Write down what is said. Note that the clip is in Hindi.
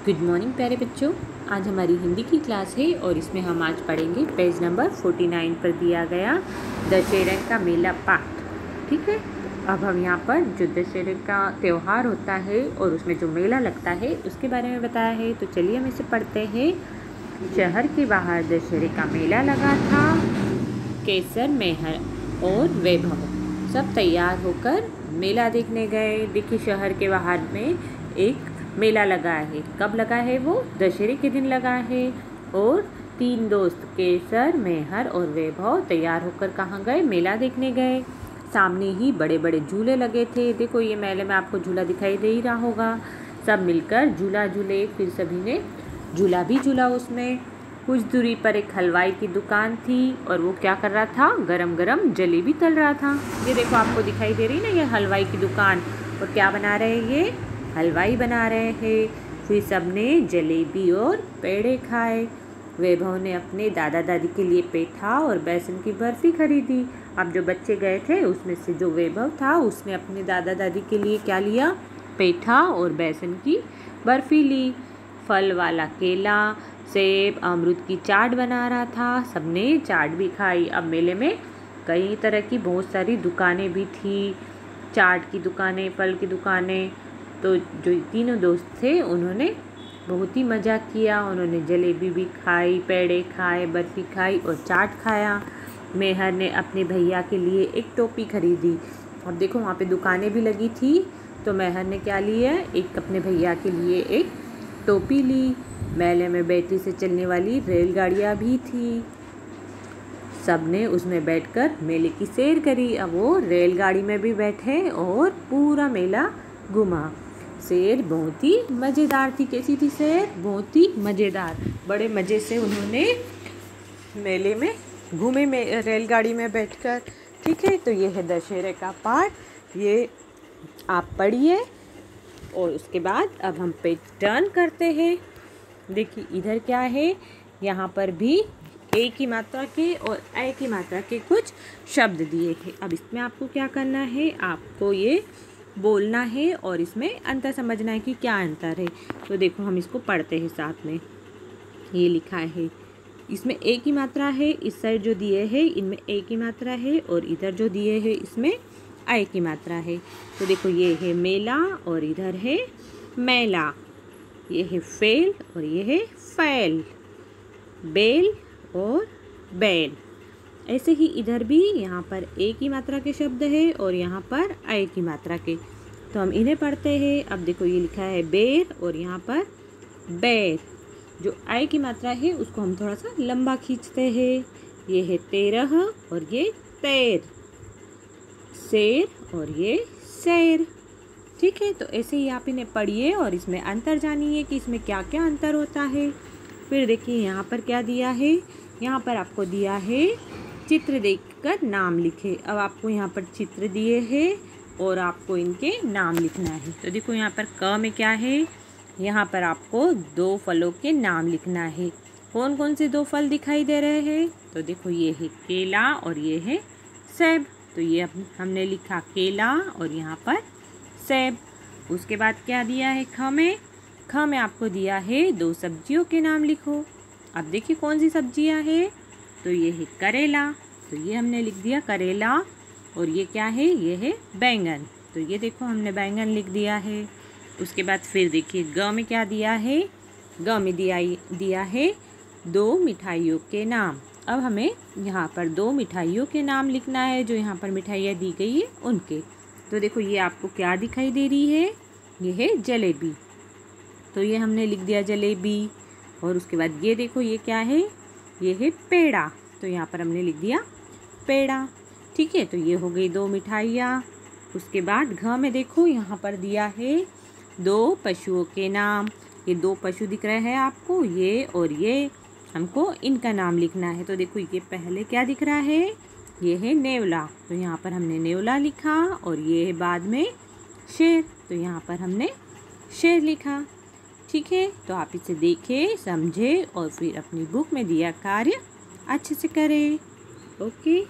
गुड मॉर्निंग प्यारे बच्चों। आज हमारी हिंदी की क्लास है और इसमें हम आज पढ़ेंगे पेज नंबर 49 पर दिया गया दशहरे का मेला पाठ। ठीक है, अब हम यहाँ पर जो दशहरे का त्यौहार होता है और उसमें जो मेला लगता है उसके बारे में बताया है। तो चलिए हम इसे पढ़ते हैं। शहर के बाहर दशहरे का मेला लगा था। केसर, मेहर और वैभव सब तैयार होकर मेला देखने गए। देखिए, शहर के बाहर में एक मेला लगा है। कब लगा है? वो दशहरे के दिन लगा है। और 3 दोस्त केसर, मेहर और वैभव तैयार होकर कहाँ गए? मेला देखने गए। सामने ही बड़े बड़े झूले लगे थे। देखो, ये मेले में आपको झूला दिखाई दे ही रहा होगा। सब मिलकर झूला झूले, फिर सभी ने झूला भी झूला उसमें। कुछ दूरी पर एक हलवाई की दुकान थी और वो क्या कर रहा था? गरम गरम जलेबी तल रहा था। ये देखो, आपको दिखाई दे रही ना, ये हलवाई की दुकान। और क्या बना रहे हैं? ये हलवाई बना रहे हैं। फिर सबने जलेबी और पेड़े खाए। वैभव ने अपने दादा दादी के लिए पेठा और बेसन की बर्फ़ी खरीदी। अब जो बच्चे गए थे उसमें से जो वैभव था उसने अपने दादा दादी के लिए क्या लिया? पेठा और बेसन की बर्फ़ी ली। फल वाला केला, सेब, अमरूद की चाट बना रहा था। सबने चाट भी खाई। अब मेले में कई तरह की बहुत सारी दुकानें भी थी। चाट की दुकानें, फल की दुकानें। तो जो तीनों दोस्त थे उन्होंने बहुत ही मज़ा किया। उन्होंने जलेबी भी खाई, पेड़े खाए, बर्फ़ी खाई और चाट खाया। मेहर ने अपने भैया के लिए एक टोपी खरीदी। अब देखो, वहाँ पे दुकानें भी लगी थी। तो मेहर ने क्या लिया? एक अपने भैया के लिए एक टोपी ली। मेले में बैटरी से चलने वाली रेलगाड़ियाँ भी थी। सबने उसमें बैठकर मेले की सैर करी। अब वो रेलगाड़ी में भी बैठे और पूरा मेला घुमा। सैर बहुत ही मज़ेदार थी। कैसी थी सैर? बहुत ही मज़ेदार। बड़े मज़े से उन्होंने मेले में घूमे में रेलगाड़ी में बैठकर। ठीक है, तो ये है दशहरे का पाठ। ये आप पढ़िए और उसके बाद अब हम पेज टर्न करते हैं। देखिए, इधर क्या है? यहाँ पर भी एक ही मात्रा के और ए की मात्रा के कुछ शब्द दिए हैं। अब इसमें आपको क्या करना है? आपको ये बोलना है और इसमें अंतर समझना है कि क्या अंतर है। तो देखो, हम इसको पढ़ते हैं साथ में। ये लिखा है, इसमें ए की मात्रा है। इस साइड जो दिए है इनमें ए की मात्रा है और इधर जो दिए है इसमें आई की मात्रा है। तो देखो, ये है मेला और इधर है मेला। ये है फेल और ये है फैल। बेल और बैल। ऐसे ही इधर भी यहाँ पर ए की मात्रा के शब्द है और यहाँ पर आई की मात्रा के। तो हम इन्हें पढ़ते हैं। अब देखो, ये लिखा है बेर और यहाँ पर बैर। जो आई की मात्रा है उसको हम थोड़ा सा लंबा खींचते हैं। ये है 13 और ये 13। शेर और ये शेर। ठीक है, तो ऐसे ही आप इन्हें पढ़िए और इसमें अंतर जानिए कि इसमें क्या क्या अंतर होता है। फिर देखिए, यहाँ पर क्या दिया है? यहाँ पर आपको दिया है चित्र देखकर नाम लिखे। अब आपको यहाँ पर चित्र दिए हैं और आपको इनके नाम लिखना है। तो देखो, यहाँ पर क में क्या है? यहाँ पर आपको 2 फलों के नाम लिखना है। कौन कौन से 2 फल दिखाई दे रहे हैं? तो देखो, ये है केला और ये है सेब। तो ये हमने लिखा केला और यहाँ पर सेब। उसके बाद क्या दिया है? ख में आपको दिया है 2 सब्जियों के नाम लिखो। अब देखिए, कौन सी सब्जियां हैं? तो ये है करेला। तो ये हमने लिख दिया करेला। और ये क्या है? ये है बैंगन। तो ये देखो, हमने बैंगन लिख दिया है। उसके बाद फिर देखिए, ग में क्या दिया है? ग में दिया है 2 मिठाइयों के नाम। अब हमें यहाँ पर 2 मिठाइयों के नाम लिखना है। जो यहाँ पर मिठाइयाँ दी गई है उनके। तो देखो, ये आपको क्या दिखाई दे रही है? ये है जलेबी। तो ये हमने लिख दिया जलेबी। और उसके बाद ये देखो, ये क्या है? ये है पेड़ा। तो यहाँ पर हमने लिख दिया पेड़ा। ठीक है, तो ये हो गई 2 मिठाइयाँ। उसके बाद घ में देखो, यहाँ पर दिया है 2 पशुओं के नाम। ये 2 पशु दिख रहे हैं आपको, ये और ये। हमको इनका नाम लिखना है। तो देखो, ये पहले क्या दिख रहा है? ये है नेवला। तो यहाँ पर हमने नेवला लिखा। और ये है बाद में शेर। तो यहाँ पर हमने शेर लिखा। ठीक है, तो आप इसे देखें, समझें और फिर अपनी बुक में दिया कार्य अच्छे से करें। ओके।